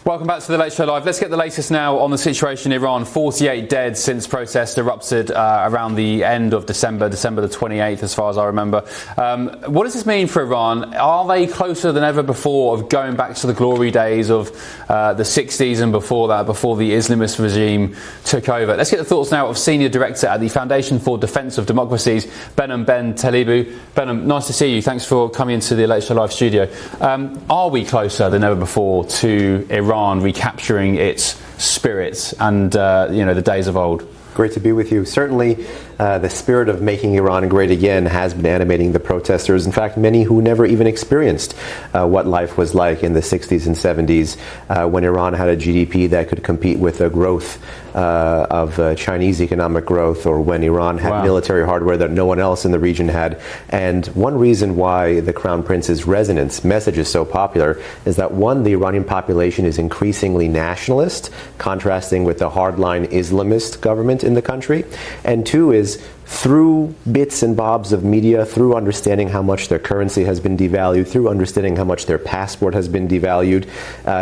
Welcome back to the Late Show Live. Let's get the latest now on the situation in Iran. 48 dead since protests erupted around the end of December the 28th, as far as I remember. What does this mean for Iran? Are they closer than ever before of going back to the glory days of the 60s and before that, before the Islamist regime took over? Let's get the thoughts now of Senior Director at the Foundation for Defence of Democracies, Behnam Ben Taleblu. Behnam, nice to see you. Thanks for coming into the Late Show Live studio. Are we closer than ever before to Iran recapturing its spirits and the days of old? Great to be with you. Certainly, the spirit of making Iran great again has been animating the protesters. In fact, many who never even experienced what life was like in the 60s and 70s when Iran had a GDP that could compete with the growth of Chinese economic growth, or when Iran had military hardware that no one else in the region had. And one reason why the Crown Prince's resonance message is so popular is that, one, the Iranian population is increasingly nationalist, contrasting with the hardline Islamist government in the country, and two is, through bits and bobs of media, through understanding how much their currency has been devalued, through understanding how much their passport has been devalued,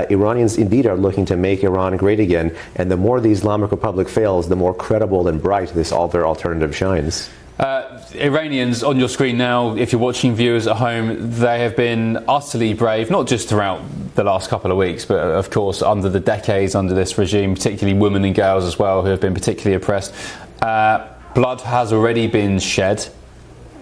Iranians indeed are looking to make Iran great again. And the more the Islamic Republic fails, the more credible and bright this other alternative shines. Iranians on your screen now, if you're watching, viewers at home, they have been utterly brave, not just throughout the last couple of weeks, but of course under the decades under this regime, particularly women and girls as well, who have been particularly oppressed. Blood has already been shed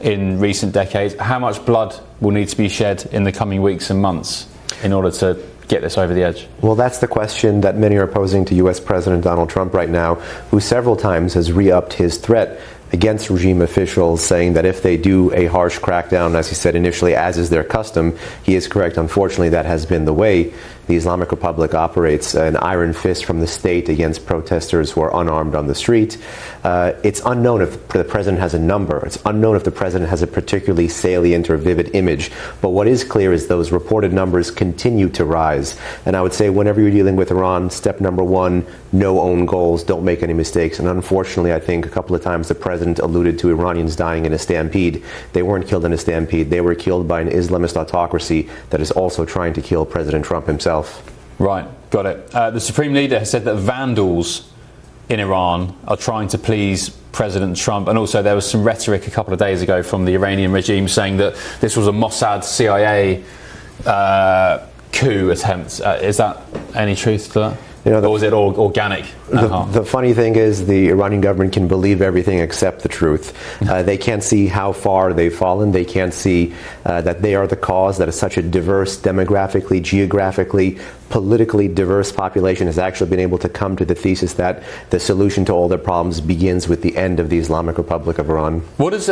in recent decades. How much blood will need to be shed in the coming weeks and months in order to get this over the edge? Well, that's the question that many are posing to U.S. President Donald Trump right now, who several times has re-upped his threat against regime officials, saying that if they do a harsh crackdown, as he said initially, as is their custom, he is correct. Unfortunately, that has been the way the Islamic Republic operates, an iron fist from the state against protesters who are unarmed on the street. It's unknown if the president has a number. It's unknown if the president has a particularly salient or vivid image. But what is clear is those reported numbers continue to rise. And I would say whenever you're dealing with Iran, step number one, no own goals, don't make any mistakes. And unfortunately, I think a couple of times the president alluded to Iranians dying in a stampede. They weren't killed in a stampede. They were killed by an Islamist autocracy that is also trying to kill President Trump himself. Right, got it. The Supreme Leader has said that vandals in Iran are trying to please President Trump, and also there was some rhetoric a couple of days ago from the Iranian regime saying that this was a Mossad CIA coup attempt. Is that any truth to that? Or was it all organic? The funny thing is the Iranian government can believe everything except the truth. They can't see how far they've fallen. They can't see that they are the cause, that such a diverse, demographically, geographically, politically diverse population has actually been able to come to the thesis that the solution to all their problems begins with the end of the Islamic Republic of Iran. What does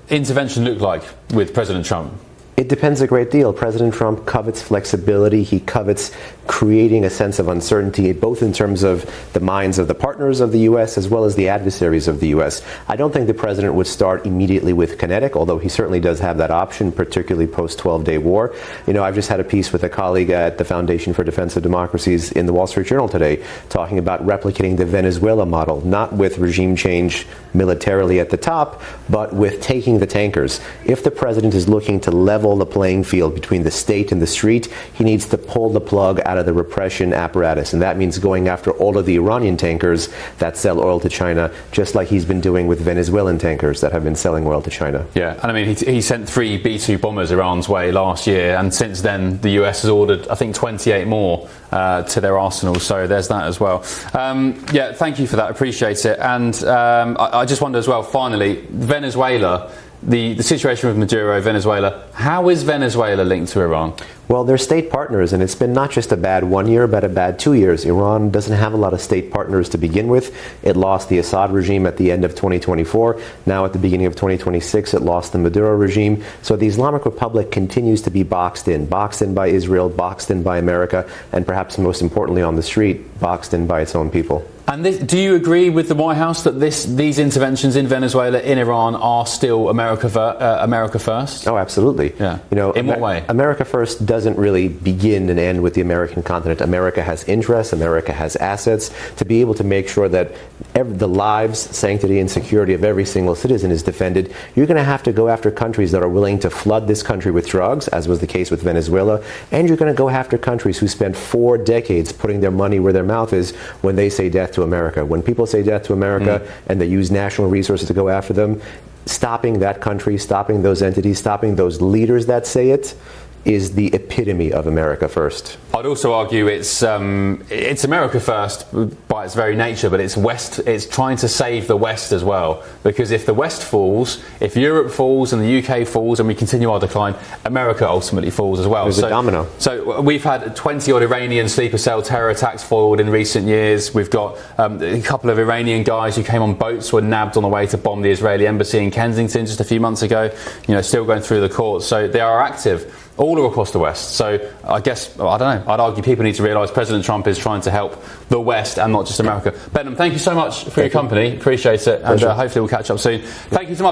intervention look like with President Trump? It depends a great deal. President Trump covets flexibility. He covets creating a sense of uncertainty, both in terms of the minds of the partners of the U.S. as well as the adversaries of the U.S. I don't think the president would start immediately with kinetic, although he certainly does have that option, particularly post-12-day war. I've just had a piece with a colleague at the Foundation for Defense of Democracies in the Wall Street Journal today talking about replicating the Venezuela model, not with regime change militarily at the top, but with taking the tankers. If the president is looking to level the playing field between the state and the street, he needs to pull the plug out of the repression apparatus, and that means going after all of the Iranian tankers that sell oil to China, just like he's been doing with Venezuelan tankers that have been selling oil to China. Yeah, and I mean, he sent 3 B-2 bombers Iran's way last year, and since then the US has ordered, I think, 28 more to their arsenal, so there's that as well. Yeah, thank you for that, appreciate it. And I just wonder as well, finally, Venezuela, the situation with Maduro, Venezuela, how is Venezuela linked to Iran? Well, they're state partners, and it's been not just a bad 1 year, but a bad 2 years. Iran doesn't have a lot of state partners to begin with. It lost the Assad regime at the end of 2024. Now at the beginning of 2026, it lost the Maduro regime. So the Islamic Republic continues to be boxed in by Israel, boxed in by America, and perhaps most importantly on the street, boxed in by its own people. And do you agree with the White House that these interventions in Venezuela, in Iran, are still America first? Oh, absolutely. Absolutely. Yeah. You know, in what way? America First doesn't really begin and end with the American continent. America has interests, America has assets. To be able to make sure that the lives, sanctity, and security of every single citizen is defended, you're going to have to go after countries that are willing to flood this country with drugs, as was the case with Venezuela, and you're going to go after countries who spent 4 decades putting their money where their mouth is when they say death to America. When people say death to America and they use national resources to go after them, stopping that country, stopping those entities, stopping those leaders that say it, is the epitome of America First. I'd also argue it's America First by its very nature, but it's trying to save the West as well. Because if the West falls, if Europe falls and the UK falls and we continue our decline, America ultimately falls as well. There's a domino. So we've had 20-odd Iranian sleeper cell terror attacks foiled in recent years. We've got a couple of Iranian guys who came on boats, were nabbed on the way to bomb the Israeli embassy in Kensington just a few months ago, still going through the courts. So they are active all across the West. So I guess, I don't know, I'd argue people need to realise President Trump is trying to help the West and not just America. Behnam, thank you so much for your company. Appreciate it. And hopefully we'll catch up soon. Thank you to my